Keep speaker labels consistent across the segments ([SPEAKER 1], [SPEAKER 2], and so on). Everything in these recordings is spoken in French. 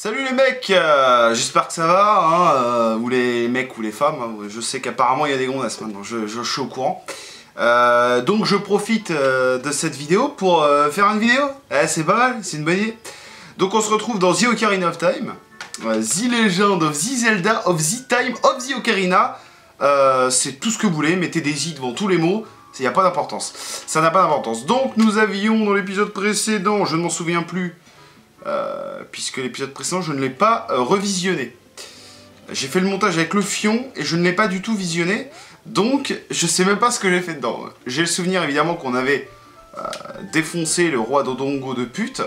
[SPEAKER 1] Salut les mecs, j'espère que ça va, ou les mecs ou les femmes, hein. Je sais qu'apparemment il y a des gonzesses maintenant, je suis au courant. Donc je profite de cette vidéo pour faire une vidéo. C'est pas mal, c'est une bonne idée. Donc on se retrouve dans The Ocarina of Time, The Legend of the Zelda of the Time of the Ocarina. C'est tout ce que vous voulez, mettez des i devant tous les mots, il n'y a pas d'importance. Ça n'a pas d'importance. Donc nous avions dans l'épisode précédent, je ne m'en souviens plus, puisque l'épisode précédent je ne l'ai pas revisionné. J'ai fait le montage avec le fion et je ne l'ai pas du tout visionné, donc je sais même pas ce que j'ai fait dedans. J'ai le souvenir évidemment qu'on avait défoncé le roi Dodongo de pute,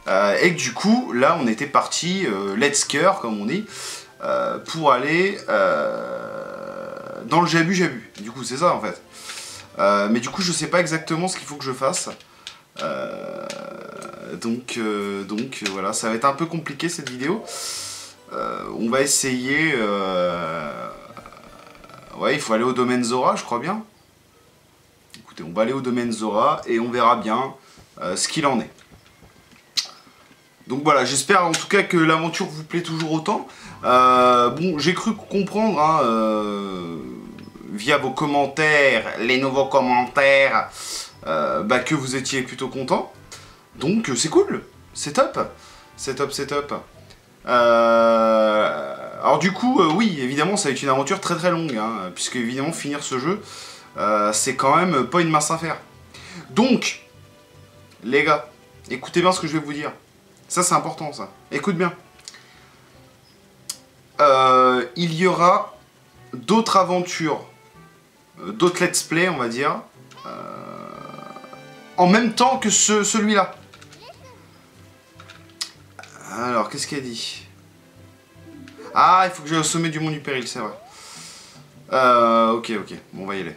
[SPEAKER 1] et que du coup là on était parti let's cœur comme on dit, pour aller dans le Jabu. Du coup c'est ça en fait. Mais du coup je sais pas exactement ce qu'il faut que je fasse. Donc voilà, ça va être un peu compliqué cette vidéo. On va essayer... Ouais, il faut aller au domaine Zora, je crois bien. Écoutez, on va aller au domaine Zora et on verra bien ce qu'il en est. Donc voilà, j'espère en tout cas que l'aventure vous plaît toujours autant. Bon, j'ai cru comprendre, via vos commentaires, les nouveaux commentaires, que vous étiez plutôt content. Donc c'est cool, c'est top, c'est top. Alors du coup, oui, évidemment, ça va être une aventure très longue, puisque évidemment finir ce jeu, c'est quand même pas une mince affaire. Donc, les gars, écoutez bien ce que je vais vous dire. Ça c'est important, ça. Écoute bien. Il y aura d'autres aventures, d'autres let's play, on va dire, en même temps que celui-là. Alors, qu'est-ce qu'elle dit? Ah, il faut que j'aille au sommet du mont du péril, c'est vrai. Ok, bon, on va y aller.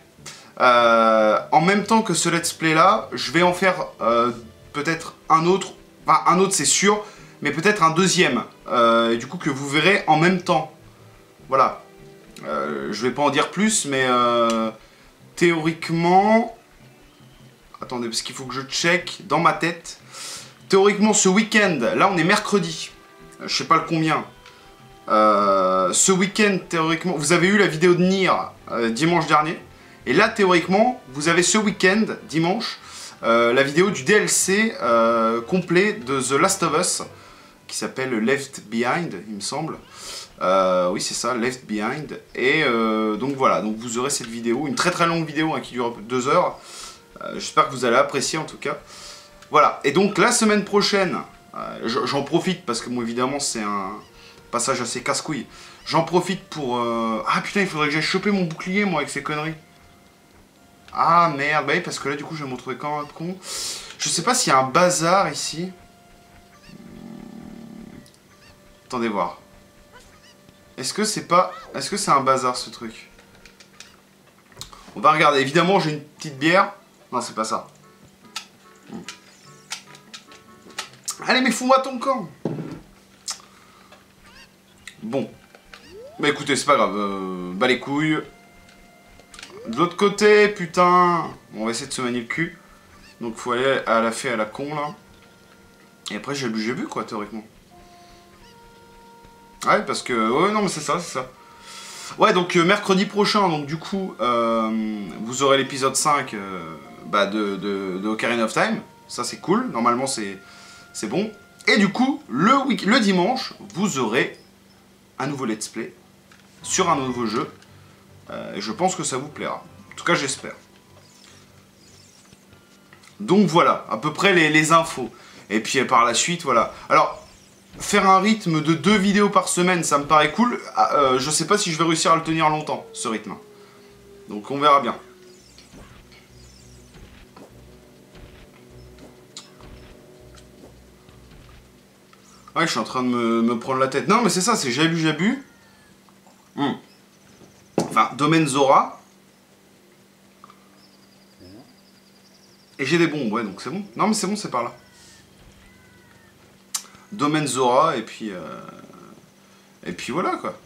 [SPEAKER 1] En même temps que ce let's play là, je vais en faire peut-être un autre. Enfin, un autre c'est sûr, mais peut-être un deuxième. Du coup, que vous verrez en même temps. Voilà. Je vais pas en dire plus, mais théoriquement... Attendez, parce qu'il faut que je check dans ma tête. Théoriquement, ce week-end, là on est mercredi, je sais pas le combien. Ce week-end, théoriquement, vous avez eu la vidéo de Nier dimanche dernier. Et là, théoriquement, vous avez ce week-end, dimanche, la vidéo du DLC complet de The Last of Us, qui s'appelle Left Behind, il me semble. Oui, c'est ça, Left Behind. Et donc voilà, donc vous aurez cette vidéo, une très longue vidéo qui dure 2 heures. J'espère que vous allez apprécier en tout cas. Voilà, et donc la semaine prochaine, j'en profite parce que moi évidemment c'est un passage assez casse-couille. J'en profite pour... Ah putain, il faudrait que j'aille choper mon bouclier moi avec ces conneries. Ah merde, bah oui, parce que là du coup je vais me retrouver quand un con. Je sais pas s'il y a un bazar ici. Attendez voir. Est-ce que c'est pas... Est-ce que c'est un bazar ce truc? On va regarder, évidemment j'ai une petite bière. Non, c'est pas ça. Allez, mais fous-moi ton camp. Bon. Bah écoutez, c'est pas grave. Bah les couilles. De l'autre côté, putain. Bon, on va essayer de se manier le cul. Donc faut aller à la fée à la con, là. Et après, j'ai bu, quoi, théoriquement. Ouais, parce que... Ouais, non, mais c'est ça. Ouais, donc mercredi prochain, donc du coup, vous aurez l'épisode 5 de Ocarina of Time. Ça, c'est cool. Normalement, c'est bon. Et du coup, le dimanche, vous aurez un nouveau let's play sur un nouveau jeu. Et je pense que ça vous plaira. En tout cas, j'espère. Donc voilà, à peu près les infos. Et puis par la suite, voilà. Alors, faire un rythme de 2 vidéos par semaine, ça me paraît cool. Je sais pas si je vais réussir à le tenir longtemps, ce rythme. Donc on verra bien. Ouais, je suis en train de me prendre la tête. Non, mais c'est ça, c'est Jabu. Enfin, domaine Zora. Et j'ai des bombes, ouais, donc c'est bon. Non, mais c'est bon, c'est par là. Domaine Zora, et puis voilà, quoi.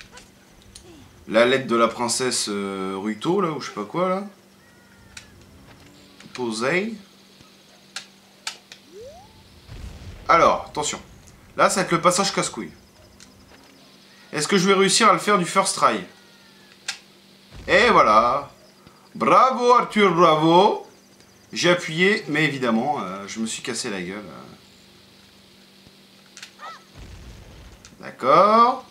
[SPEAKER 1] La lettre de la princesse Ruto, là, ou je sais pas quoi, là. Posey. Alors, attention. Là, ça va être le passage casse-couille. Est-ce que je vais réussir à le faire du first try? Et voilà. Bravo Arthur, bravo. J'ai appuyé, mais évidemment, je me suis cassé la gueule. D'accord.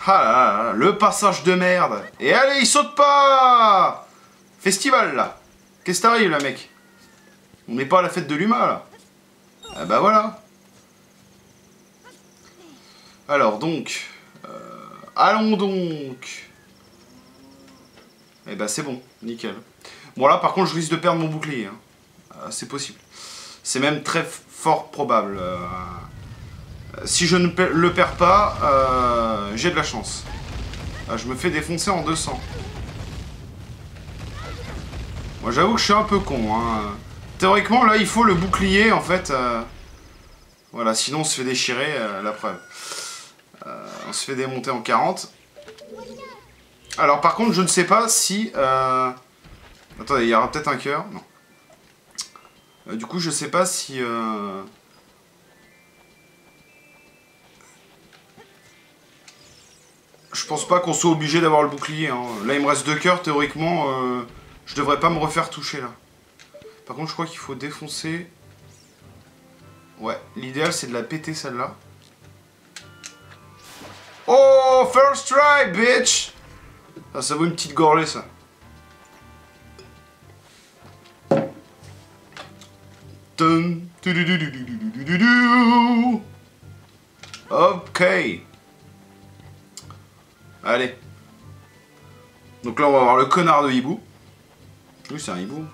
[SPEAKER 1] Ah là là là, le passage de merde. Et allez, il saute pas. Festival, là. Qu'est-ce qui t'arrive, là, mec? On n'est pas à la fête de l'humain, là. Ah bah voilà. Alors, donc... allons donc. Eh bah c'est bon, nickel. Bon là, par contre, je risque de perdre mon bouclier. Hein. C'est possible. C'est même très fort probable. Si je ne le perds pas, j'ai de la chance. Je me fais défoncer en 200. Moi, j'avoue que je suis un peu con. Hein. Théoriquement, là, il faut le bouclier, en fait. Voilà, sinon on se fait déchirer, la preuve. On se fait démonter en 40. Alors, par contre, je ne sais pas si... Attendez, il y aura peut-être un cœur. Non. Du coup, je sais pas si... Je pense pas qu'on soit obligé d'avoir le bouclier. Hein. Là, il me reste 2 cœurs. Théoriquement, je devrais pas me refaire toucher, là. Par contre, je crois qu'il faut défoncer... Ouais, l'idéal, c'est de la péter, celle-là. Oh, first try, bitch! Ça vaut une petite gorlée, ça. Ok. Allez. Donc là, on va avoir le connard de hibou. Oui, c'est un hibou.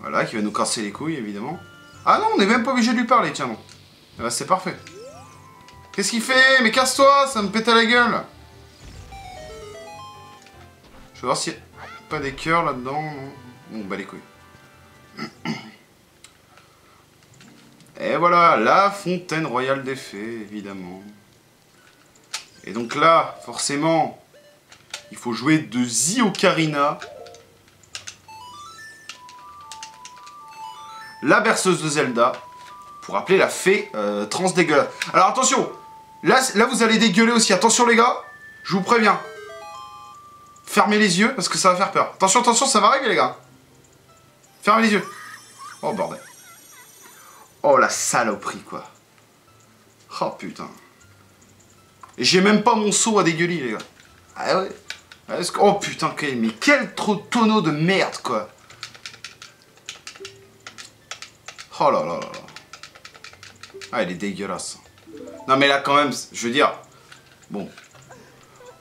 [SPEAKER 1] Voilà, qui va nous casser les couilles, évidemment. Ah non, on n'est même pas obligé de lui parler, tiens, non. Ah bah, c'est parfait. Qu'est-ce qu'il fait? Mais casse-toi, ça me pète à la gueule. Je vais voir s'il n'y a pas des cœurs là-dedans. Bon, bah les couilles. Et voilà, la fontaine royale des fées, évidemment. Et donc là, forcément, il faut jouer de Ziocarina. La berceuse de Zelda. Pour appeler la fée transdégueulasse. Alors attention, là, vous allez dégueuler aussi. Attention les gars, je vous préviens. Fermez les yeux parce que ça va faire peur. Attention, attention, ça va arriver les gars. Fermez les yeux. Oh bordel. Oh la saloperie quoi. Oh putain. J'ai même pas mon seau à dégueuler les gars. Ah ouais. Oh putain, mais quel trop tonneau de merde quoi. Oh là là là là. Ah, elle est dégueulasse. Non, mais là, quand même, je veux dire... Bon.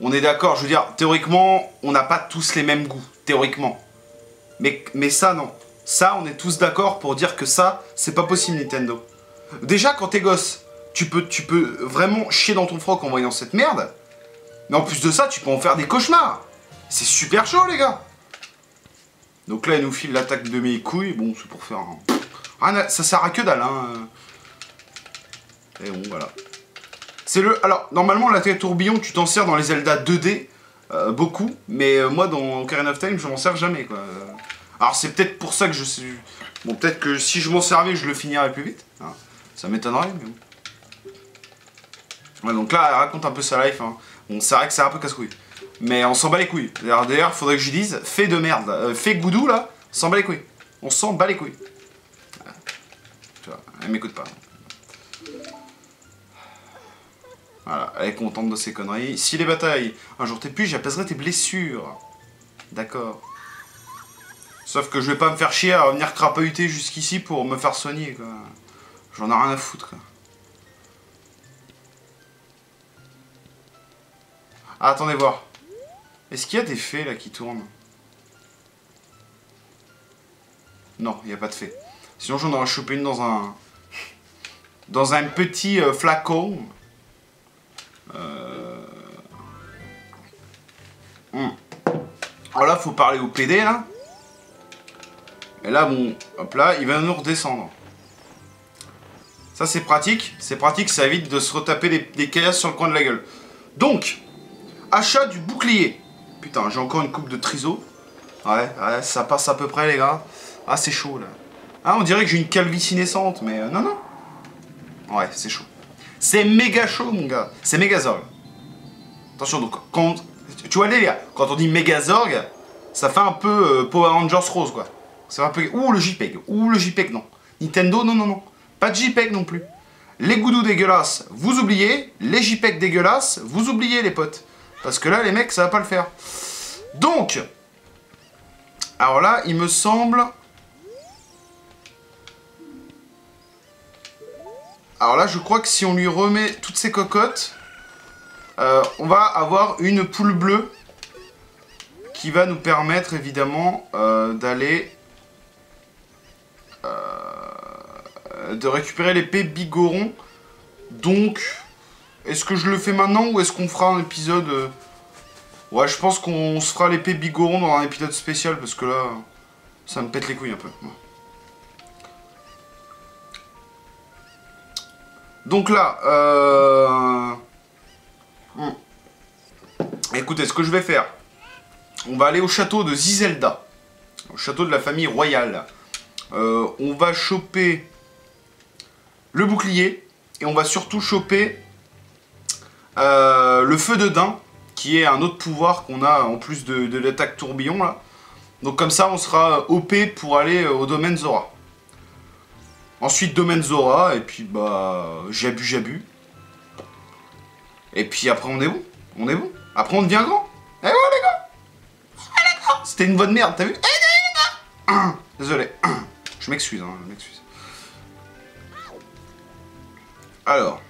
[SPEAKER 1] On est d'accord, je veux dire, théoriquement, on n'a pas tous les mêmes goûts. Théoriquement. Mais ça, non. Ça, on est tous d'accord pour dire que ça, c'est pas possible, Nintendo. Déjà, quand t'es gosse, tu peux vraiment chier dans ton froc en voyant cette merde. Mais en plus de ça, tu peux en faire des cauchemars. C'est super chaud, les gars. Donc là, il nous file l'attaque de mes couilles. Bon, c'est pour faire un... Ça sert à que dalle, hein. Et bon, voilà. C'est le... Alors, normalement, la tête tourbillon, tu t'en sers dans les Zelda 2D, beaucoup. Mais moi, dans Ocarina of Time, je m'en sers jamais, quoi. Alors, c'est peut-être pour ça que je suis... Bon, peut-être que si je m'en servais, je le finirais plus vite. Hein. Ça m'étonnerait, mais bon. Ouais, donc là, elle raconte un peu sa life. Hein. Bon, c'est vrai que c'est un peu casse-couille. Mais on s'en bat les couilles. D'ailleurs, faudrait que je lui dise, fée de merde. Fée goudou, là, s'en bat les couilles. On s'en bat les couilles. Ouais. Tu vois, elle m'écoute pas. Voilà, elle est contente de ses conneries. Si les batailles, un jour t'épuisent, j'apaiserai tes blessures. D'accord. Sauf que je vais pas me faire chier à venir crapahuter jusqu'ici pour me faire soigner, quoi. J'en ai rien à foutre, quoi. Ah, attendez voir. Est-ce qu'il y a des fées, là, qui tournent? Non, il n'y a pas de fées. Sinon, j'en aurais chopé une dans un... Dans un petit flacon. Alors là, faut parler au PD, là. Et là, bon, hop là, il va nous redescendre. Ça, c'est pratique. C'est pratique, ça évite de se retaper des caillasses sur le coin de la gueule. Donc, achat du bouclier. Putain, j'ai encore une coupe de triso. Ouais, ça passe à peu près, les gars. Ah, c'est chaud, là. Ah, on dirait que j'ai une calvitie naissante, mais non, non. Ouais, c'est chaud. C'est méga chaud, mon gars. C'est Megazord. Attention, donc, quand... Tu vois, les gars, quand on dit Megazord, ça fait un peu Power Rangers Rose, quoi. C'est un peu... Ouh, le JPEG. Ouh, le JPEG, non. Nintendo, non, non, non. Pas de JPEG non plus. Les goudous dégueulasses, vous oubliez. Les JPEG dégueulasses, vous oubliez, les potes. Parce que là, les mecs, ça va pas le faire. Donc... Alors là, il me semble... Alors là, je crois que si on lui remet toutes ces cocottes, on va avoir une poule bleue qui va nous permettre, évidemment, d'aller... de récupérer l'épée Bigoron. Donc, est-ce que je le fais maintenant ou est-ce qu'on fera un épisode... Ouais, je pense qu'on se fera l'épée Bigoron dans un épisode spécial parce que là, ça me pète les couilles un peu. Ouais. Donc là, écoutez, ce que je vais faire, on va aller au château de Zizelda, au château de la famille royale. On va choper le bouclier et on va surtout choper le feu de daim, qui est un autre pouvoir qu'on a en plus de l'attaque tourbillon là. Donc comme ça, on sera OP pour aller au domaine Zora. Ensuite, domaine Zora, et puis bah, j'abus. Et puis après, on est bon. On est bon. Après, on devient grand. Eh ouais, les gars. C'était une bonne merde, t'as vu? Désolé. Je m'excuse, hein, je m'excuse. Alors.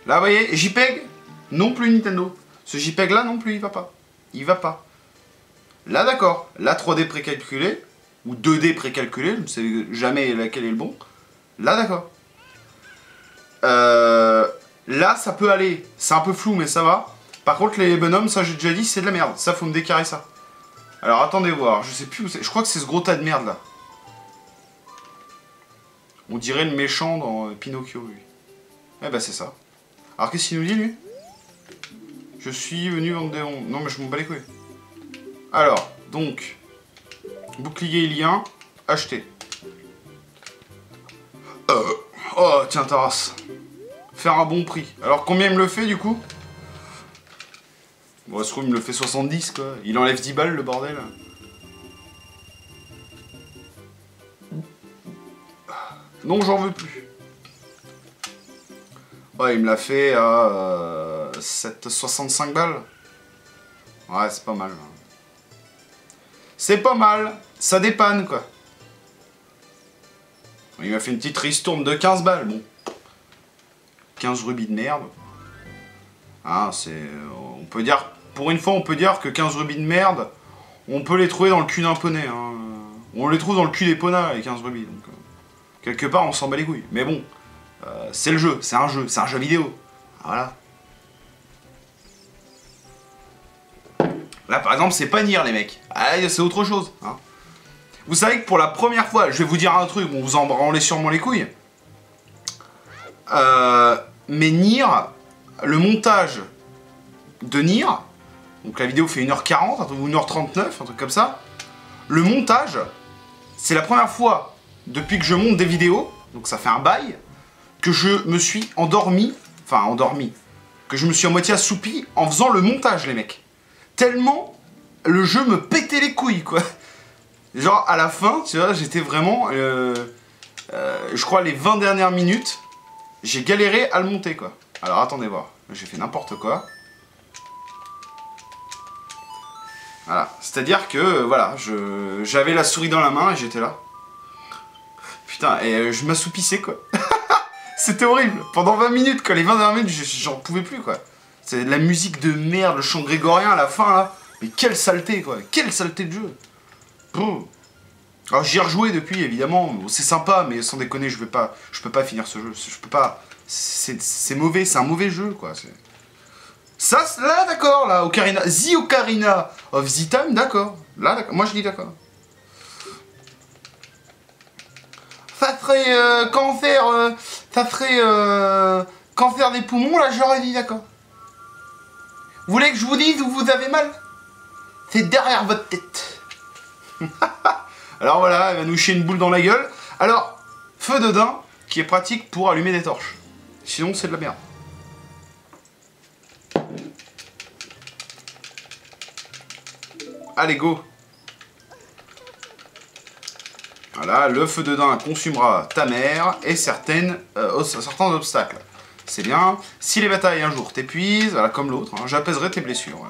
[SPEAKER 1] Là, vous voyez, JPEG, non plus Nintendo. Ce JPEG là, non plus, il va pas. Il va pas. Là, d'accord. Là, 3D précalculé. Ou 2D précalculé, je ne sais jamais laquelle est le bon. Là, d'accord. Là, ça peut aller. C'est un peu flou, mais ça va. Par contre, les bonhommes, ça j'ai déjà dit, c'est de la merde. Ça, faut me décarrer ça. Alors, attendez voir. Je sais plus où c'est. Je crois que c'est ce gros tas de merde, là. On dirait le méchant dans Pinocchio, lui. Eh ben, c'est ça. Alors, qu'est-ce qu'il nous dit, lui? Je suis venu vendre des ronds. Non, mais je m'en bats les couilles. Alors, donc... Bouclier ilien, acheter. Oh, tiens, ta race. Faire un bon prix. Alors, combien il me le fait, du coup? Bon, se trouve, il me le fait 70, quoi. Il enlève 10 balles, le bordel. Non, j'en veux plus. Ouais, il me l'a fait à 65 balles. Ouais, c'est pas mal. C'est pas mal. Ça dépanne, quoi. Il m'a fait une petite ristourne de 15 balles, bon. 15 rubis de merde. Ah, c'est... On peut dire... Pour une fois, on peut dire que 15 rubis de merde, on peut les trouver dans le cul d'un poney. Hein. On les trouve dans le cul des ponas, les 15 rubis. Donc, quelque part, on s'en bat les couilles. Mais bon, c'est le jeu, c'est un jeu vidéo. Voilà. Là, par exemple, c'est pas Nier, les mecs. Ah, c'est autre chose. Hein. Vous savez que pour la première fois, je vais vous dire un truc, on vous en branlez sûrement les couilles. Mais Nier, le montage de Nier, donc la vidéo fait 1h40 ou 1h39, un truc comme ça. Le montage, c'est la première fois depuis que je monte des vidéos, donc ça fait un bail, que je me suis endormi, que je me suis à moitié assoupi en faisant le montage, les mecs. Tellement le jeu me pétait les couilles, quoi. Genre, à la fin, tu vois, j'étais vraiment... je crois les 20 dernières minutes, j'ai galéré à le monter, quoi. Alors, attendez voir. J'ai fait n'importe quoi. Voilà. C'est-à-dire que, voilà, j'avais la souris dans la main et j'étais là. Putain, et je m'assoupissais, quoi. C'était horrible. Pendant 20 minutes, quoi. Les 20 dernières minutes, j'en pouvais plus, quoi. C'est de la musique de merde, le chant grégorien à la fin, là. Mais quelle saleté, quoi. Quelle saleté de jeu. Bon. Alors j'y ai rejoué depuis, évidemment. C'est sympa, mais sans déconner, je peux pas finir ce jeu. Je peux pas. C'est mauvais, c'est un mauvais jeu, quoi. Ça, là, d'accord, là, Ocarina. The Ocarina of the Time, d'accord. Là, d'accord. Moi, je dis d'accord. Ça ferait cancer. Ça ferait cancer des poumons, là, j'aurais dit d'accord. Vous voulez que je vous dise où vous avez mal? C'est derrière votre tête. Alors voilà, elle va nous chier une boule dans la gueule. Alors, feu de daim, qui est pratique pour allumer des torches. Sinon, c'est de la merde. Allez, go. Voilà, le feu de daim consumera ta mère et certains obstacles. C'est bien. Si les batailles un jour t'épuisent, voilà, comme l'autre, hein, j'apaiserai tes blessures.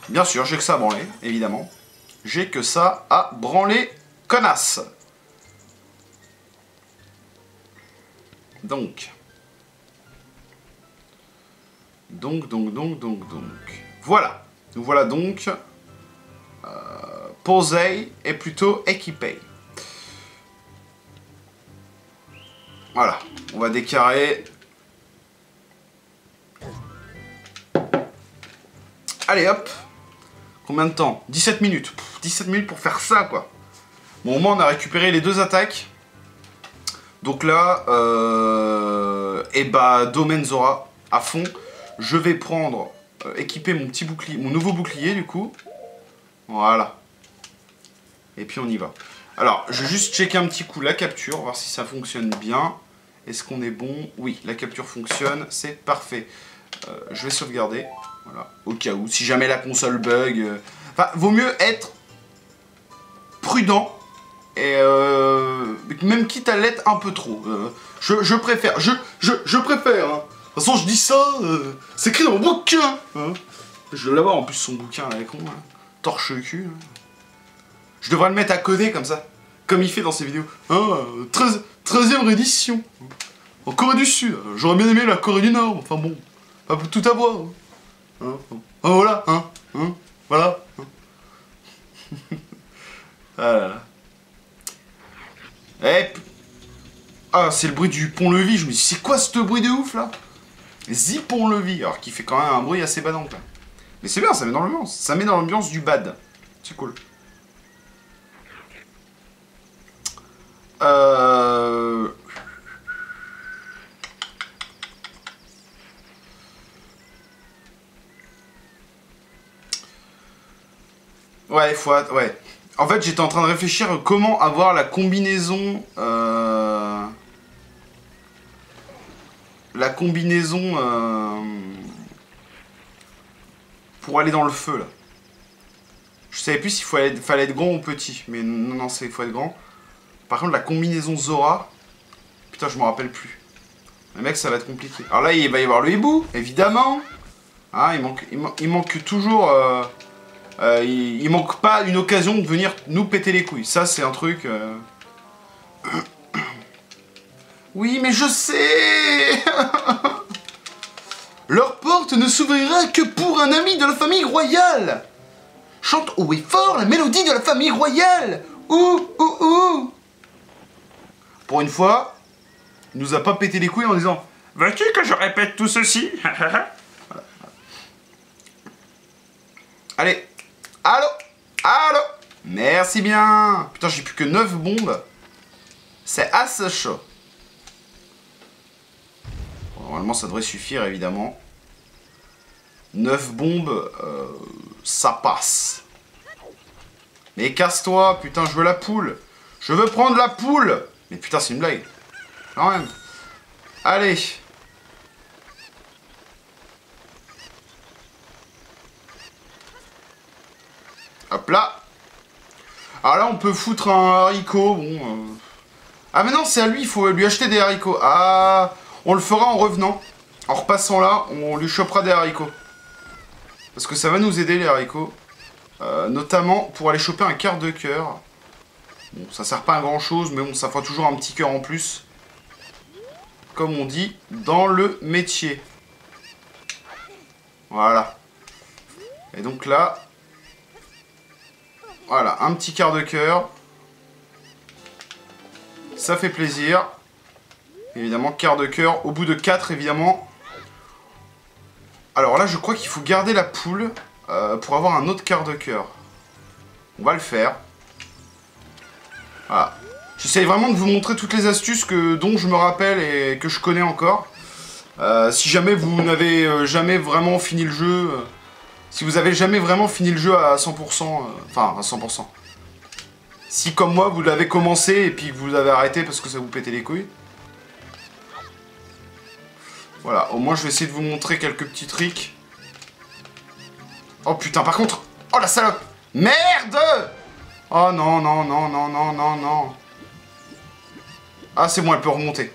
[SPEAKER 1] Bien sûr, j'ai que ça à branler, évidemment. J'ai que ça à branler, connasse. Donc. Voilà. Nous voilà donc. Posey est plutôt équipé. Voilà. On va décarrer. Allez hop. Combien de temps? 17 minutes. 17 minutes pour faire ça, quoi. Bon, au moins, on a récupéré les 2 attaques. Donc là, et bah, domaine Zora à fond. Je vais prendre, équiper mon petit bouclier, mon nouveau bouclier, du coup. Voilà. Et puis, on y va. Alors, je vais juste checker un petit coup la capture, voir si ça fonctionne bien. Est-ce qu'on est bon? Oui, la capture fonctionne, c'est parfait. Je vais sauvegarder. Voilà, au cas où, si jamais la console bug. Enfin, vaut mieux être prudent et même quitte à l'être un peu trop. Je préfère, je préfère. Hein. De toute façon, je dis ça, c'est écrit dans mon bouquin. Hein. Je dois l'avoir en plus son bouquin là, con. Hein. Torche le cul. Hein. Je devrais le mettre à côté comme ça, comme il fait dans ses vidéos. Hein, 13e édition. En Corée du Sud. J'aurais bien aimé la Corée du Nord. Enfin bon, pas tout à voir. Hein. Oh, voilà, hein, voilà. Hein. Ah là là. Eh, ah, c'est le bruit du pont-levis. Je me dis, c'est quoi ce bruit de ouf là? Pont-levis, alors qui fait quand même un bruit assez badant là. Mais c'est bien, ça met dans l'ambiance. Ça met dans l'ambiance du bad. C'est cool. Ouais, ouais. En fait, j'étais en train de réfléchir à comment avoir la combinaison... pour aller dans le feu, là. Je savais plus s'il fallait être grand ou petit. Mais non, non, il faut être grand. Par contre, la combinaison Zora... Putain, je me rappelle plus. Les mecs, ça va être compliqué. Alors là, il va y avoir le hibou, évidemment. Hein, il manque toujours... il manque pas une occasion de venir nous péter les couilles. Ça, c'est un truc... Oui, mais je sais. Leur porte ne s'ouvrira que pour un ami de la famille royale. Chante haut et fort la mélodie de la famille royale. Ouh, ouh, ouh. Pour une fois, il nous a pas pété les couilles en disant « Veux-tu que je répète tout ceci ?» Voilà. Allez. Allô. Allô. Merci bien. Putain, j'ai plus que 9 bombes. C'est assez chaud. Normalement, ça devrait suffire, évidemment. 9 bombes, ça passe. Mais casse-toi, putain, je veux la poule. Je veux prendre la poule. Mais putain, c'est une blague. Quand même. Allez. Hop là. Alors là, on peut foutre un haricot. Bon. Ah, mais non, c'est à lui, il faut lui acheter des haricots. Ah, on le fera en revenant. En repassant là, on lui chopera des haricots. Parce que ça va nous aider, les haricots. Notamment pour aller choper un quart de cœur. Bon, ça sert pas à grand chose, mais bon, ça fera toujours un petit cœur en plus. Comme on dit dans le métier. Voilà. Et donc là... Voilà, un petit quart de cœur. Ça fait plaisir. Évidemment, quart de cœur. Au bout de 4, évidemment. Alors là, je crois qu'il faut garder la poule pour avoir un autre quart de cœur. On va le faire. Voilà. J'essaye vraiment de vous montrer toutes les astuces dont je me rappelle et que je connais encore. Si jamais vous n'avez jamais vraiment fini le jeu... si vous avez jamais vraiment fini le jeu à 100%... enfin, à 100%. Si comme moi vous l'avez commencé et puis que vous avez arrêté parce que ça vous pétait les couilles. Voilà, au moins je vais essayer de vous montrer quelques petits tricks. Oh putain, par contre... Oh la salope! Merde! Oh non, non, non, non, non, non, non. Ah c'est bon, elle peut remonter.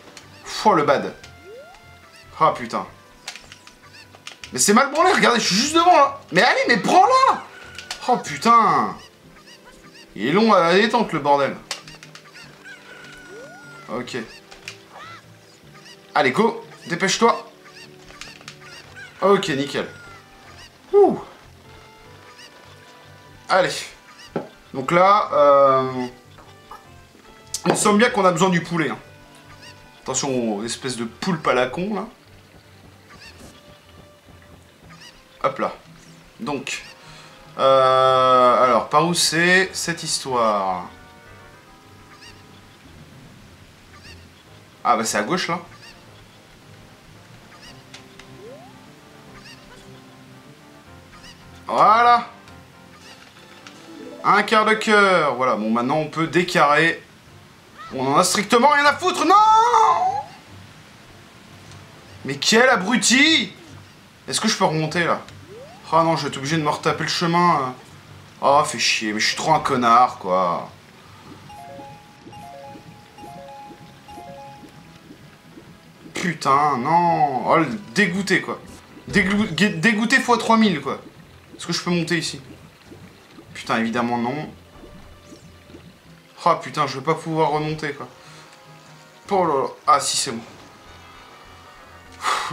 [SPEAKER 1] Oh le bad. Ah putain. Mais c'est mal branlé, regardez, je suis juste devant là. Mais allez, mais prends-la! Oh putain. Il est long à la détente le bordel. Ok. Allez, go! Dépêche-toi! Ok, nickel. Ouh. Allez. Donc là, on sent bien qu'on a besoin du poulet. Hein. Attention aux espèces de poulpes à la con, là. Hop là. Donc. Alors, par où c'est cette histoire? Ah bah c'est à gauche, là. Voilà. Un quart de cœur. Voilà, bon, maintenant on peut décarrer. On en a strictement rien à foutre. Non! Mais quel abruti! Est-ce que je peux remonter, là? Ah non, je vais être obligé de me retaper le chemin. Oh, fait chier. Mais je suis trop un connard, quoi. Putain, non. Oh, le dégoûté, quoi. Dégoûté x 3000, quoi. Est-ce que je peux monter ici? Putain, évidemment non. Ah putain, je vais pas pouvoir remonter quoi. Oh là là. Ah si, c'est bon.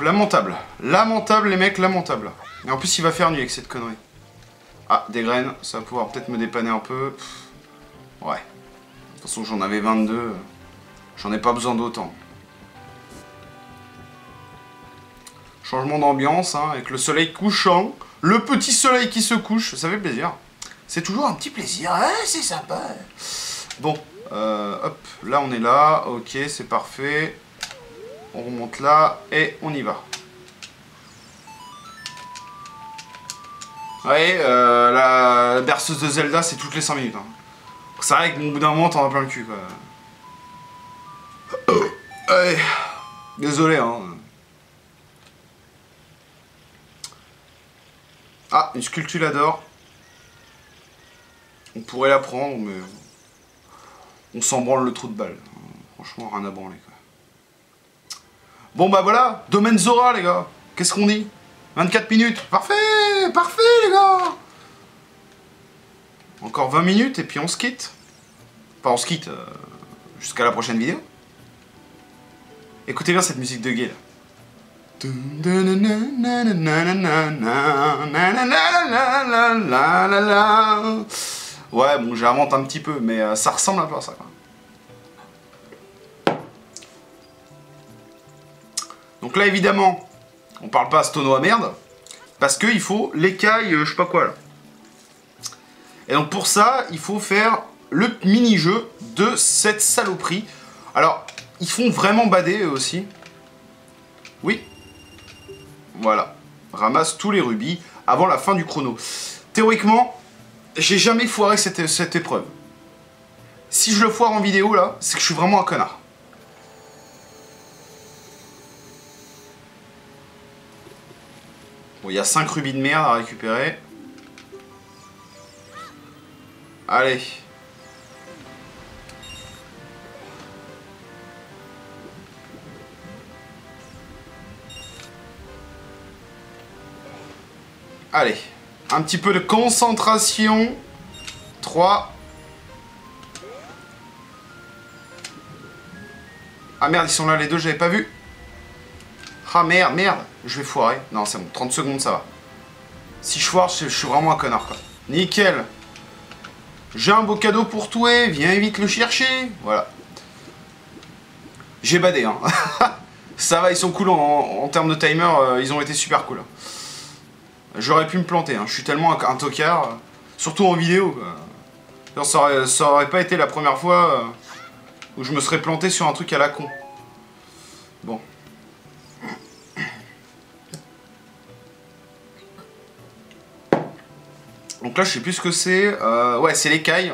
[SPEAKER 1] Lamentable. Lamentable les mecs, lamentable. Et en plus il va faire nuit avec cette connerie. Ah, des graines, ça va pouvoir peut-être me dépanner un peu. Ouais. De toute façon j'en avais 22. J'en ai pas besoin d'autant. Changement d'ambiance, hein, avec le soleil couchant. Le petit soleil qui se couche, ça fait plaisir. C'est toujours un petit plaisir, hein, c'est sympa. Bon, hop, là on est là, ok, c'est parfait. On remonte là, et on y va. Ouais, la berceuse de Zelda, c'est toutes les 5 minutes. Hein. C'est vrai qu'au bout d'un moment, t'en as plein le cul, quoi. Ouais, désolé, hein. Ah, une sculptulador. On pourrait la prendre, mais... On s'en branle le trou de balle. Franchement, rien à branler, quoi. Bon, bah voilà. Domaine Zora, les gars. Qu'est-ce qu'on dit? 24 minutes. Parfait. Parfait, les gars. Encore 20 minutes, et puis on se quitte. Enfin, on se quitte jusqu'à la prochaine vidéo. Écoutez bien cette musique de gay, là. Ouais, bon, j'invente un petit peu, mais ça ressemble un peu à ça, quoi. Donc là, évidemment, on parle pas à ce tonneau à merde, parce qu'il faut l'écaille, je sais pas quoi, là. Et donc pour ça, il faut faire le mini-jeu de cette saloperie. Alors, ils font vraiment bader, eux aussi. Oui. Voilà. Ramasse tous les rubis avant la fin du chrono. Théoriquement, j'ai jamais foiré cette épreuve. Si je le foire en vidéo, là, c'est que je suis vraiment un connard. Bon, il y a 5 rubis de merde à récupérer. Allez. Allez. Un petit peu de concentration. 3. Ah merde, ils sont là les deux, j'avais pas vu. Ah merde, merde. Je vais foirer. Non, c'est bon. 30 secondes, ça va. Si je foire, je suis vraiment un connard, quoi. Nickel. J'ai un beau cadeau pour toi. Viens vite le chercher. Voilà. J'ai badé, hein. Ça va, ils sont cool en termes de timer. Ils ont été super cool. J'aurais pu me planter. Hein. Je suis tellement un tocard. Surtout en vidéo, quoi. Ça aurait pas été la première fois où je me serais planté sur un truc à la con. Bon. Donc là, je sais plus ce que c'est. Ouais, c'est l'écaille.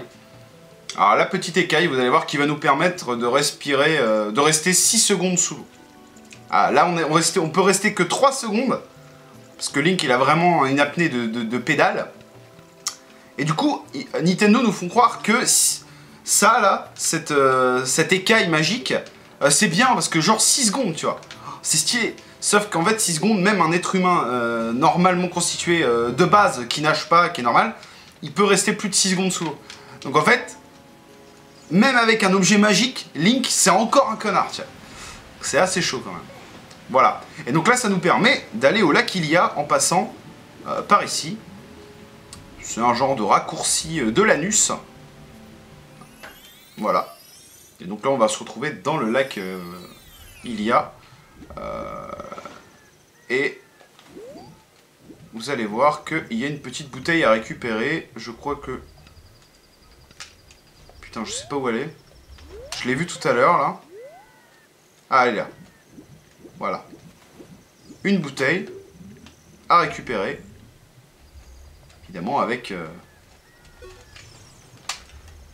[SPEAKER 1] Alors la petite écaille, vous allez voir, qui va nous permettre de respirer, de rester 6 secondes sous l'eau. Ah, là on peut rester que 3 secondes, parce que Link il a vraiment une apnée de pédale. Et du coup, Nintendo nous font croire que ça là, cette écaille magique, c'est bien, parce que genre 6 secondes, tu vois. C'est stylé. Sauf qu'en fait 6 secondes, même un être humain normalement constitué de base, qui nage pas, qui est normal, il peut rester plus de 6 secondes sous l'eau. Donc en fait, même avec un objet magique, Link c'est encore un connard, tiens. C'est assez chaud quand même. Voilà. Et donc là ça nous permet d'aller au lac Hylia en passant par ici. C'est un genre de raccourci de l'anus. Voilà. Et donc là on va se retrouver dans le lac Hylia. Et vous allez voir qu'il y a une petite bouteille à récupérer. Je crois que... Putain, je sais pas où elle est. Je l'ai vue tout à l'heure, là. Ah, elle est là. Voilà. Une bouteille à récupérer. Évidemment, avec...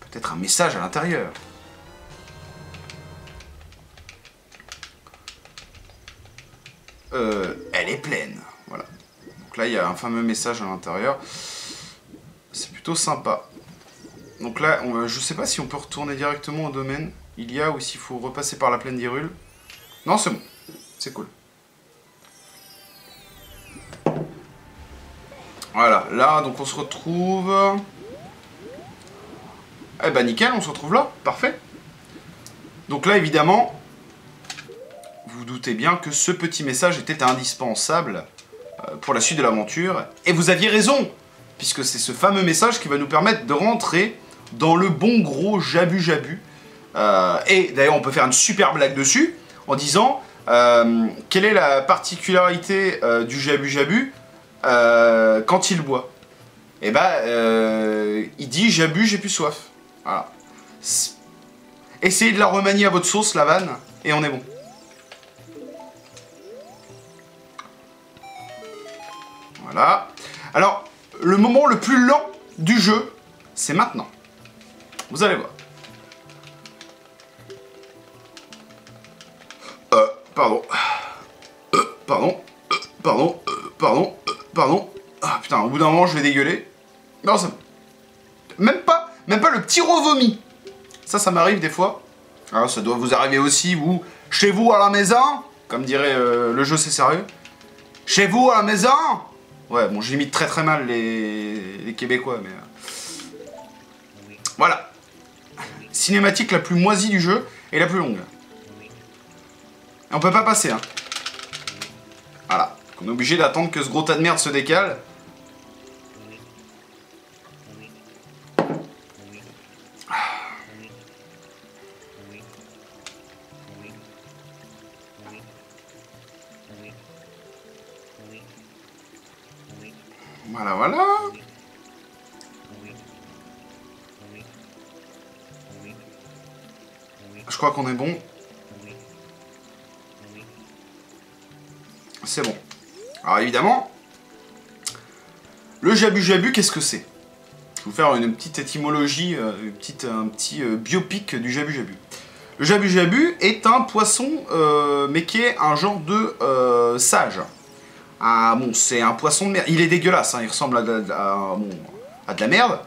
[SPEAKER 1] peut-être un message à l'intérieur. Elle est pleine. Voilà. Donc là, il y a un fameux message à l'intérieur. C'est plutôt sympa. Donc là, je sais pas si on peut retourner directement au domaine Hylia ou s'il faut repasser par la plaine d'Hyrule. Non, c'est bon. C'est cool. Voilà. Là, donc on se retrouve... Eh ben nickel, on se retrouve là. Parfait. Donc là, évidemment... Vous vous doutez bien que ce petit message était indispensable pour la suite de l'aventure. Et vous aviez raison, puisque c'est ce fameux message qui va nous permettre de rentrer dans le bon gros Jabu Jabu. Et d'ailleurs, on peut faire une super blague dessus, en disant quelle est la particularité du Jabu Jabu quand il boit. Et ben, il dit Jabu, j'ai plus soif. Voilà. Essayez de la remanier à votre sauce, la vanne, et on est bon. Voilà. Alors, le moment le plus lent du jeu, c'est maintenant. Vous allez voir. Pardon. Pardon. Ah putain, au bout d'un moment, je vais dégueuler. Non, ça... Même pas le petit revomi. Ça m'arrive des fois. Alors, ça doit vous arriver aussi, vous, chez vous à la maison. Comme dirait le jeu, c'est sérieux. Chez vous à la maison. Ouais, bon, j'imite très très mal les Québécois, mais... Voilà. Cinématique la plus moisie du jeu et la plus longue. Et on peut pas passer, hein. Voilà. On est obligé d'attendre que ce gros tas de merde se décale. Voilà, voilà. Je crois qu'on est bon. C'est bon. Alors évidemment, le Jabu Jabu, qu'est-ce que c'est? Je vais vous faire une petite étymologie, un petit biopic du Jabu Jabu. Le Jabu Jabu est un poisson, mais qui est un genre de sage. Ah, bon, c'est un poisson de mer. Il est dégueulasse, hein, il ressemble à de la merde.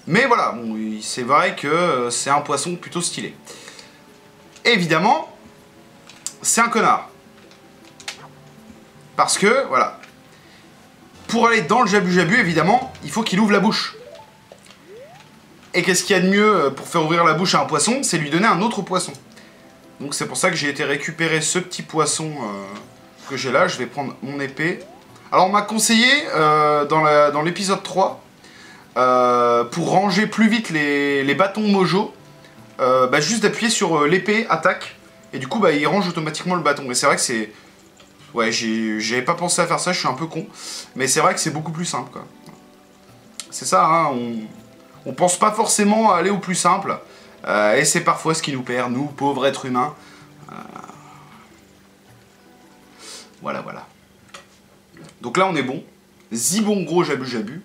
[SPEAKER 1] Mais voilà, bon, c'est vrai que c'est un poisson plutôt stylé. Évidemment, c'est un connard. Parce que, voilà, pour aller dans le Jabu Jabu, évidemment, il faut qu'il ouvre la bouche. Et qu'est-ce qu'il y a de mieux pour faire ouvrir la bouche à un poisson? C'est lui donner un autre poisson. Donc c'est pour ça que j'ai été récupérer ce petit poisson que j'ai là. Je vais prendre mon épée. Alors on m'a conseillé dans l'épisode 3, pour ranger plus vite les bâtons mojo, juste d'appuyer sur l'épée attaque. Et du coup il range automatiquement le bâton. Et c'est vrai que c'est... Ouais, j'avais pas pensé à faire ça, je suis un peu con. Mais c'est vrai que c'est beaucoup plus simple, quoi. C'est ça, hein, on pense pas forcément à aller au plus simple. Et c'est parfois ce qui nous perd, nous, pauvres êtres humains. Voilà, voilà. Donc là, on est bon. Zibon gros Jabu Jabu.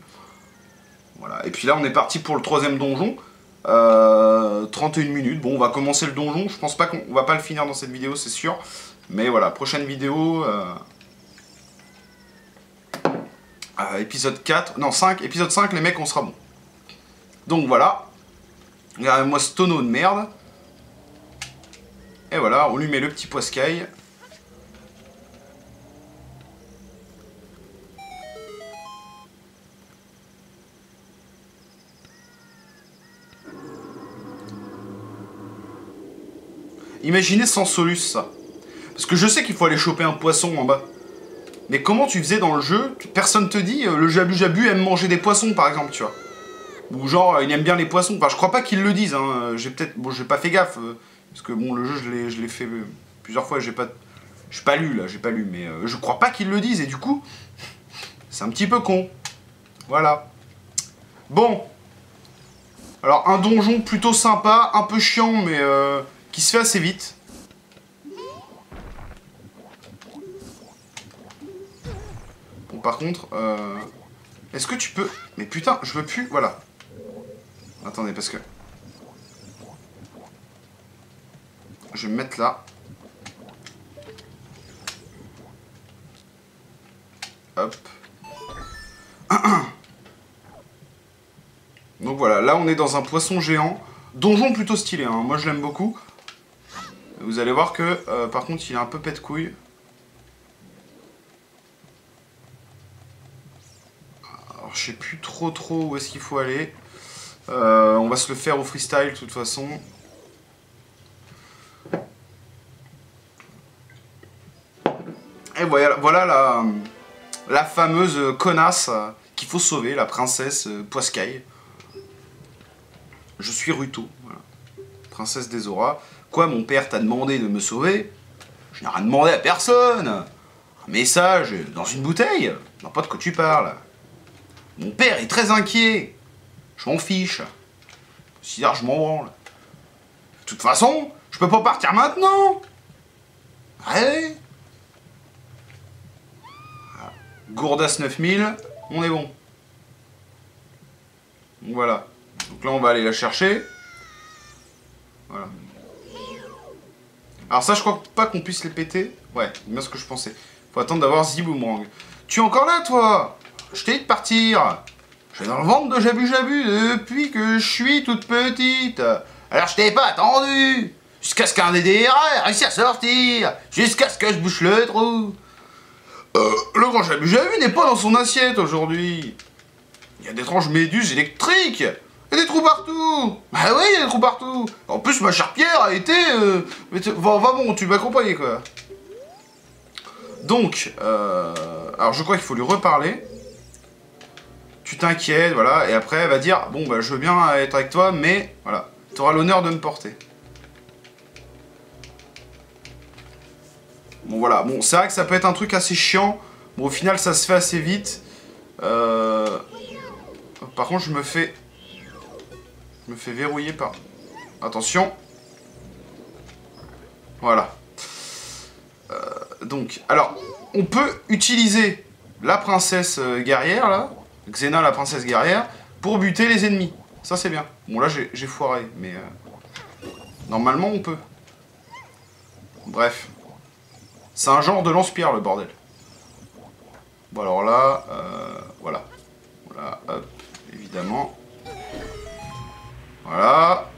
[SPEAKER 1] Voilà. Et puis là, on est parti pour le 3e donjon. 31 minutes. Bon, on va commencer le donjon. Je pense pas qu'on va pas le finir dans cette vidéo, c'est sûr. Mais voilà, prochaine vidéo. Épisode 4. Non, 5. Épisode 5, les mecs, on sera bon. Donc voilà. Regardez-moi ce tonneau de merde. Et voilà, on lui met le petit poiscaille. Imaginez sans Solus, ça. Parce que je sais qu'il faut aller choper un poisson en bas. Mais comment tu faisais dans le jeu? Personne te dit, le Jabu Jabu aime manger des poissons, par exemple, tu vois. Ou genre, il aime bien les poissons. Enfin, je crois pas qu'ils le disent, hein. J'ai peut-être... Bon, j'ai pas fait gaffe. Parce que, bon, le jeu, je l'ai fait plusieurs fois. J'ai pas lu, là. J'ai pas lu. Mais je crois pas qu'ils le disent. Et du coup, c'est un petit peu con. Voilà. Bon. Alors, un donjon plutôt sympa. Un peu chiant, mais... qui se fait assez vite. Bon, par contre, est-ce que tu peux... Mais putain, je veux plus... Voilà. Attendez, parce que... Je vais me mettre là. Hop. Donc voilà, là on est dans un poisson géant. Donjon plutôt stylé, hein. Moi je l'aime beaucoup. Vous allez voir que, par contre, il est un peu pète-couille. Alors, je sais plus trop où est-ce qu'il faut aller. On va se le faire au freestyle, de toute façon. Et voilà la fameuse connasse qu'il faut sauver, la princesse Poiscaille. Je suis Ruto, voilà. Princesse des auras. Quoi, mon père t'a demandé de me sauver? Je n'ai rien demandé à personne. Un message dans une bouteille? Non, pas de quoi tu parles. Mon père est très inquiet. Je m'en fiche. Si tard, je m'en branle. De toute façon, je peux pas partir maintenant. Allez. Gourdas 9000, on est bon. Donc voilà. Donc là, on va aller la chercher. Voilà. Alors ça, je crois pas qu'on puisse les péter. Ouais, c'est bien ce que je pensais. Faut attendre d'avoir Ziboomerang. Tu es encore là, toi? Je t'ai dit de partir. Je suis dans le ventre de Jabu Jabu depuis que je suis toute petite. Alors je t'ai pas attendu. Jusqu'à ce qu'un des DRA ait réussi à sortir. Jusqu'à ce que je bouche le trou. Le grand Jabu Jabu n'est pas dans son assiette aujourd'hui. Il y a d'étranges méduses électriques. Il y a des trous partout. Bah oui, il y a des trous partout. En plus, ma chère Pierre a été... Va bon, tu m'as compris, quoi. Donc, alors je crois qu'il faut lui reparler. Tu t'inquiètes, voilà. Et après, elle va dire, bon, bah, je veux bien être avec toi, mais, voilà. Tu auras l'honneur de me porter. Bon, voilà. Bon, c'est vrai que ça peut être un truc assez chiant. Bon, au final, ça se fait assez vite. Par contre, je me fais verrouiller par... Attention. Voilà. Donc, alors, on peut utiliser la princesse guerrière, là. Xena, la princesse guerrière, pour buter les ennemis. Ça, c'est bien. Bon, là, j'ai foiré, mais... normalement, on peut. Bref. C'est un genre de lance-pierre, le bordel. Bon, alors là, voilà. Voilà, hop, évidemment. Voilà.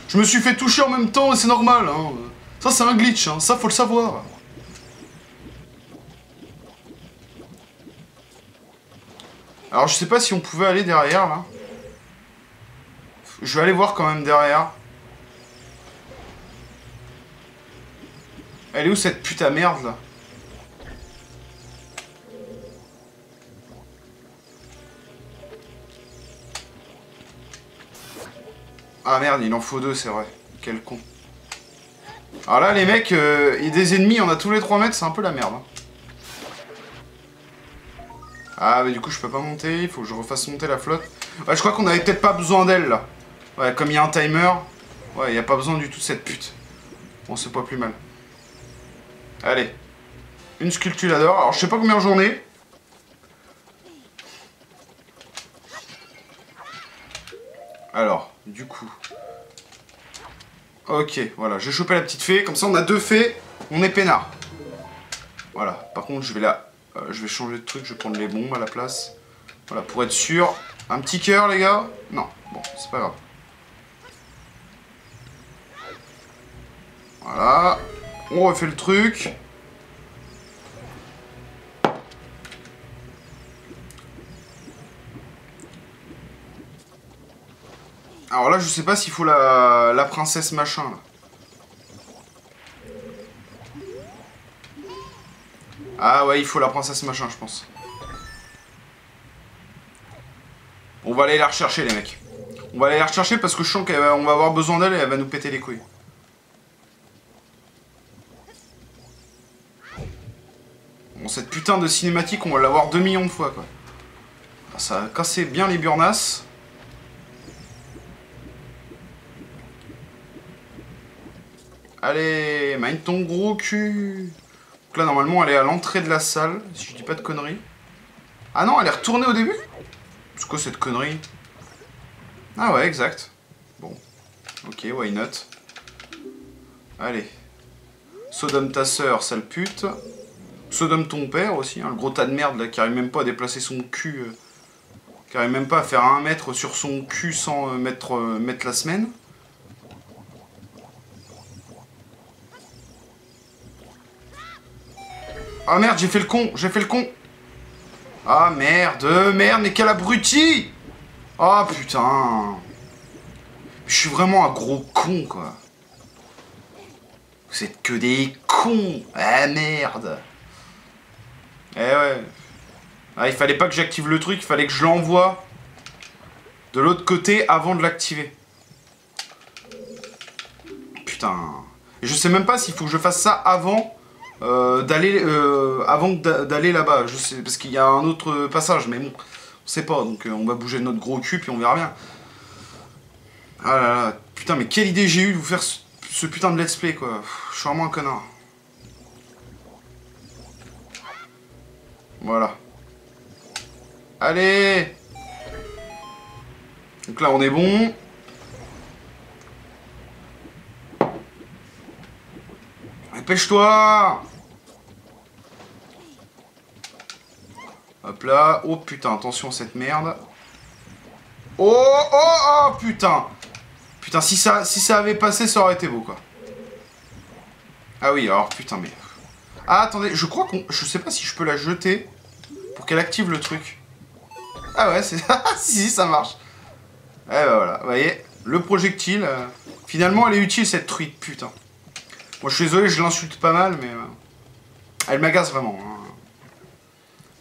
[SPEAKER 1] Je me suis fait toucher en même temps, et c'est normal, hein. Ça, c'est un glitch, hein. Ça, faut le savoir. Alors, je sais pas si on pouvait aller derrière, là. Je vais aller voir quand même derrière. Elle est où, cette putain merde, là? Ah merde, il en faut deux, c'est vrai. Quel con. Alors là, les mecs, il y a des ennemis, on a tous les 3 mètres, c'est un peu la merde. Hein. Ah, mais du coup, je peux pas monter, il faut que je refasse monter la flotte. Ouais, je crois qu'on avait peut-être pas besoin d'elle, là. Ouais, comme il y a un timer, ouais, il n'y a pas besoin du tout de cette pute. Bon, c'est pas plus mal. Allez. Une sculptulador. Alors, je sais pas combien j'en ai. Alors. Ok, voilà, j'ai chopé la petite fée. Comme ça, on a 2 fées. On est peinard. Voilà. Par contre, je vais changer de truc. Je vais prendre les bombes à la place. Voilà, pour être sûr. Un petit cœur, les gars. Non, bon, c'est pas grave. Voilà. On refait le truc. Alors là, je sais pas s'il faut la princesse machin, là. Ah ouais, il faut la princesse machin, je pense. On va aller la rechercher, les mecs. On va aller la rechercher parce que je sens qu'on va avoir besoin d'elle et elle va nous péter les couilles. Bon, cette putain de cinématique, on va l'avoir 2 millions de fois, quoi. Ça a cassé bien les burnasses. Allez, mine ton gros cul. Donc là, normalement, elle est à l'entrée de la salle, si je dis pas de conneries. Ah non, elle est retournée au début? C'est quoi cette connerie? Ah ouais, exact. Bon. Ok, why not? Allez. Sodome ta sœur, sale pute. Sodome ton père aussi, hein, le gros tas de merde là, qui arrive même pas à déplacer son cul. Qui arrive même pas à faire 1 mètre sur son cul sans mettre la semaine. Ah merde, j'ai fait le con, Ah merde, mais quel abruti! Ah putain. Je suis vraiment un gros con, quoi. Vous êtes que des cons. Ah merde. Eh ouais. Ah, il fallait pas que j'active le truc, il fallait que je l'envoie de l'autre côté avant de l'activer. Putain. Et je sais même pas s'il faut que je fasse ça avant d'aller là-bas. Je sais, parce qu'il y a un autre passage, mais bon, on sait pas. Donc on va bouger notre gros cul puis on verra bien. Ah là là, putain, mais quelle idée j'ai eu de vous faire ce putain de let's play, quoi. Je suis vraiment un connard. Voilà. Allez! Donc là, on est bon. Dépêche-toi! Hop là. Oh putain, attention à cette merde. Oh, putain! Putain, si ça avait passé, ça aurait été beau, quoi. Ah oui, alors, putain, mais... Ah, attendez, je crois qu'on... Je sais pas si je peux la jeter pour qu'elle active le truc. Ah ouais, c'est... si, ça marche. Eh ben voilà, vous voyez, le projectile... Finalement, elle est utile, cette truite, putain. Moi, je suis désolé, je l'insulte pas mal, mais... Elle m'agace vraiment. Hein.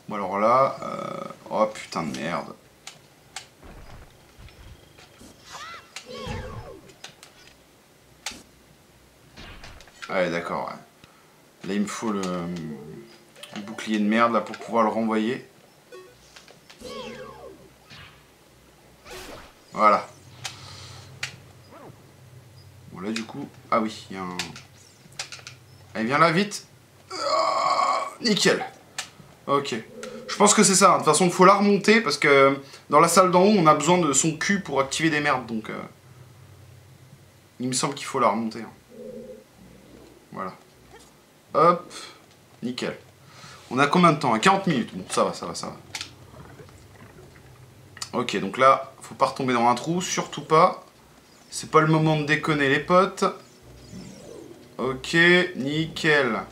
[SPEAKER 1] Bon, alors là... Oh, putain de merde. Ouais, d'accord, ouais. Là, il me faut le bouclier de merde, là, pour pouvoir le renvoyer. Voilà. Bon, là, du coup... Ah oui, il y a un... Allez, viens là, vite. Nickel. Ok. Je pense que c'est ça. De toute façon, il faut la remonter, parce que dans la salle d'en haut, on a besoin de son cul pour activer des merdes, donc... Il me semble qu'il faut la remonter. Hein. Voilà. Hop. Nickel. On a combien de temps? 40 minutes. Bon, ça va, ça va, ça va. Ok, donc là, faut pas retomber dans un trou, surtout pas. C'est pas le moment de déconner, les potes. Ok, nickel.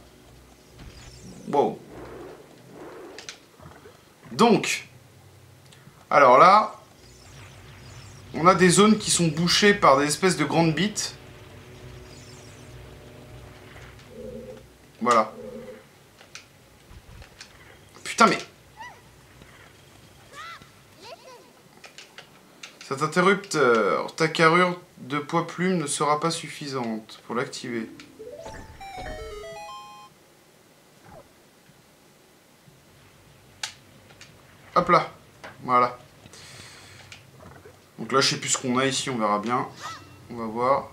[SPEAKER 1] Wow. Donc, alors là, on a des zones qui sont bouchées par des espèces de grandes bites. Voilà. Putain, mais... Cet interrupteur, ta carrure de poids plume ne sera pas suffisante pour l'activer. Hop là. Voilà. Donc là, je sais plus ce qu'on a ici, on verra bien. On va voir.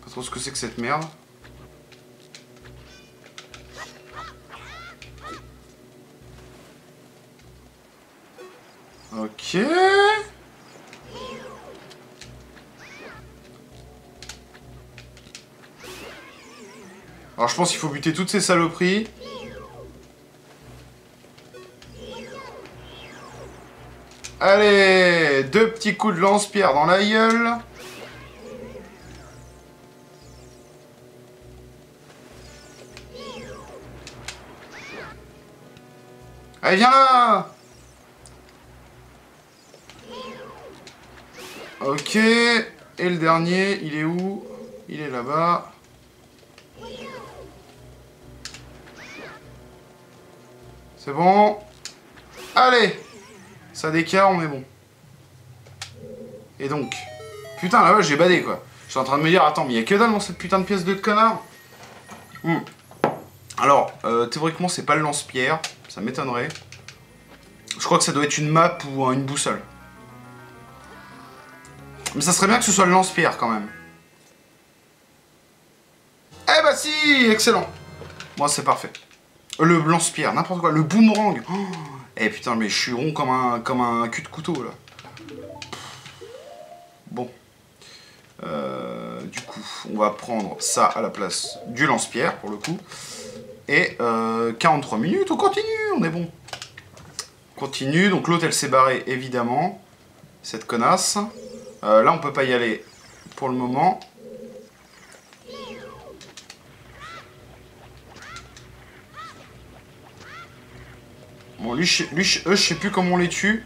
[SPEAKER 1] Pas trop ce que c'est que cette merde. Ok. Alors je pense qu'il faut buter toutes ces saloperies. Allez, 2 petits coups de lance-pierre dans la gueule. Allez, viens là! Ok. Et le dernier, il est où? Il est là-bas. C'est bon. Allez! Ça décale, on est bon. Et donc... Putain, là-bas, j'ai badé, quoi. Je suis en train de me dire, attends, mais il y a que dalle dans cette putain de pièce de connard. Alors, théoriquement, c'est pas le lance-pierre. Ça m'étonnerait. Je crois que ça doit être une map ou une boussole. Mais ça serait bien que ce soit le lance-pierre, quand même. Eh bah si! Excellent. Moi, c'est parfait. Le lance-pierre, n'importe quoi. Le boomerang. Oh, eh putain, mais je suis rond comme un cul de couteau, là. Bon. Du coup, on va prendre ça à la place du lance-pierre, pour le coup. Et 43 minutes, on continue, on est bon. On continue, donc l'autre, elle s'est barrée, évidemment. Cette connasse. Là, on peut pas y aller pour le moment. Bon, eux, je sais plus comment on les tue.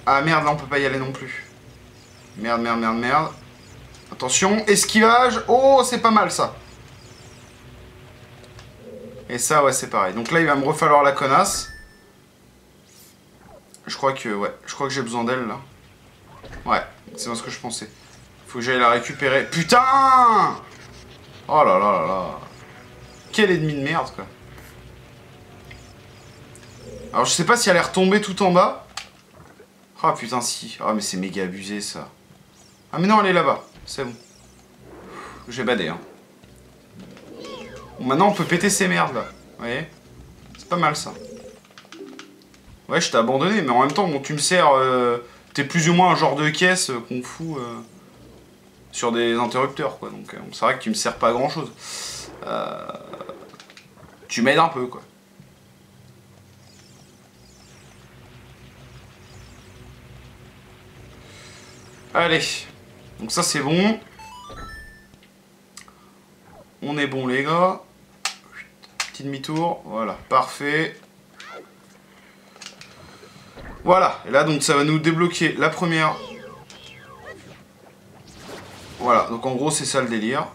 [SPEAKER 1] Ah merde, là on peut pas y aller non plus. Merde, merde, merde, merde. Attention, esquivage. Oh, c'est pas mal ça. Et ça, ouais, c'est pareil. Donc là, il va me refalloir la connasse. Je crois que, ouais, je crois que j'ai besoin d'elle là. Ouais, c'est bien ce que je pensais. Faut que j'aille la récupérer. Putain! Oh là là là là. Quel ennemi de merde, quoi. Alors, je sais pas si elle est retombée tout en bas. Ah putain, si. Ah, mais c'est méga abusé, ça. Ah, mais non, elle est là-bas. C'est bon. J'ai badé, hein. Bon, maintenant, on peut péter ces merdes, là. Vous voyez? C'est pas mal, ça. Ouais, je t'ai abandonné, mais en même temps, bon, tu me sers... T'es plus ou moins un genre de caisse qu'on fout sur des interrupteurs, quoi. Donc, c'est vrai que tu me sers pas à grand-chose. Tu m'aides un peu, quoi. Allez. Donc ça, c'est bon. On est bon, les gars. Petit demi-tour. Voilà, parfait. Voilà. Et là, donc, ça va nous débloquer la première. Voilà. Donc, en gros, c'est ça le délire.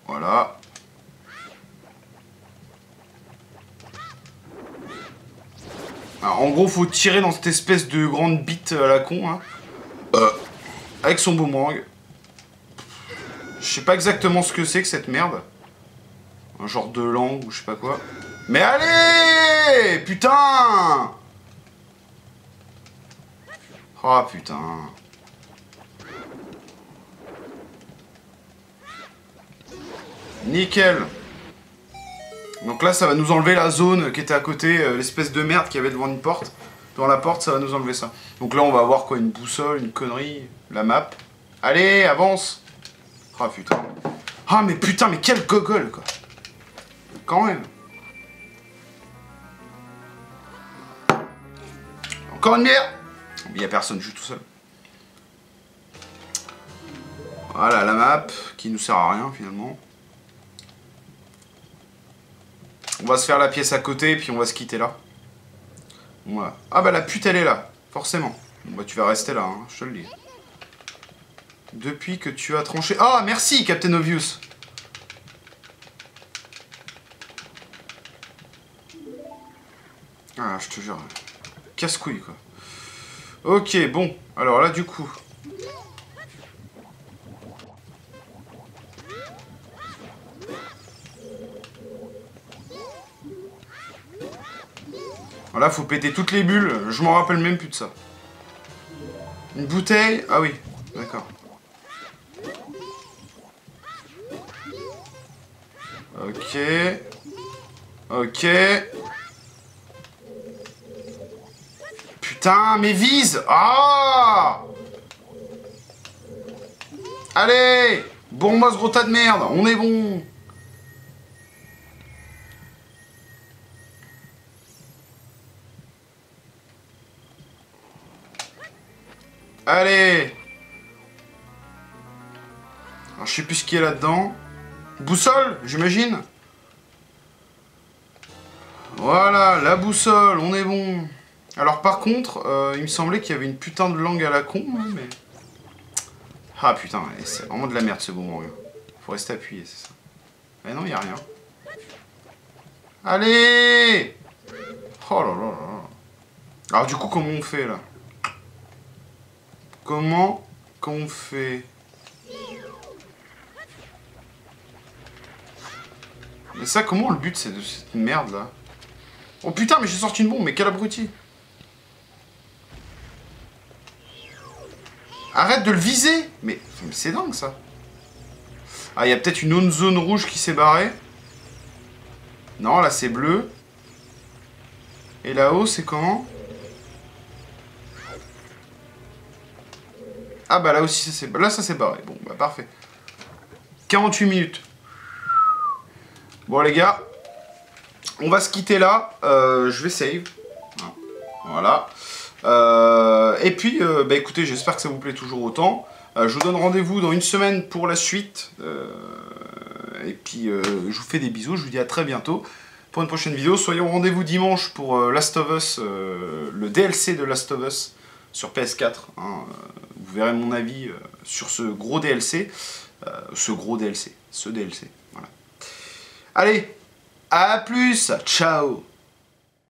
[SPEAKER 1] Voilà. Alors, en gros, faut tirer dans cette espèce de grande bite à la con, hein. Avec son boomerang. Je sais pas exactement ce que c'est que cette merde. Un genre de langue ou je sais pas quoi. Mais allez! Putain! Oh putain. Nickel. Donc là, ça va nous enlever la zone qui était à côté, l'espèce de merde qu'il y avait devant une porte. Devant la porte, ça va nous enlever ça. Donc là, on va avoir quoi? Une boussole, une connerie, la map. Allez, avance! Ah putain. Ah mais putain, mais quel gogol, quoi. Quand même. Encore une bière. Il n'y a personne, je suis tout seul. Voilà, la map, qui nous sert à rien, finalement. On va se faire la pièce à côté, et puis on va se quitter là. Voilà. Ah bah la pute, elle est là, forcément. Bon bah tu vas rester là, hein, je te le dis. Depuis que tu as tranché... Ah, merci, Captain Obvious. Ah, je te jure. Casse-couille, quoi. Ok, bon. Alors là, du coup... Là, faut péter toutes les bulles. Je m'en rappelle même plus de ça. Une bouteille? Ah oui, d'accord. Ok. Ok. Putain, mais vise! Ah! Allez! Bon, moi, ce gros tas de merde, on est bon. Allez! Alors, je sais plus ce qu'il y a là-dedans. Boussole, j'imagine. Voilà, la boussole, on est bon. Alors par contre, il me semblait qu'il y avait une putain de langue à la con, hein, mais... Ah putain, c'est vraiment de la merde ce boomerang. Faut rester appuyé, c'est ça. Mais non, il y a rien. Allez! Oh là là là. Alors du coup, comment on fait là? Comment on fait? Mais ça, comment le but c'est de cette merde là? Oh putain, mais j'ai sorti une bombe, mais quel abruti! Arrête de le viser! Mais c'est dingue ça! Ah, il y a peut-être une autre zone rouge qui s'est barrée. Non, là c'est bleu. Et là-haut, c'est comment? Ah bah là aussi, là ça s'est barré. Bon, bah parfait. 48 minutes. Bon les gars, on va se quitter là. Je vais save. Voilà. Et puis, bah écoutez, j'espère que ça vous plaît toujours autant. Je vous donne rendez-vous dans une semaine pour la suite. Et puis, je vous fais des bisous. Je vous dis à très bientôt pour une prochaine vidéo. Soyez au rendez-vous dimanche pour Last of Us, le DLC de Last of Us sur PS4. Hein. Vous verrez mon avis sur ce gros DLC. Ce DLC. Voilà. Allez, à plus. Ciao.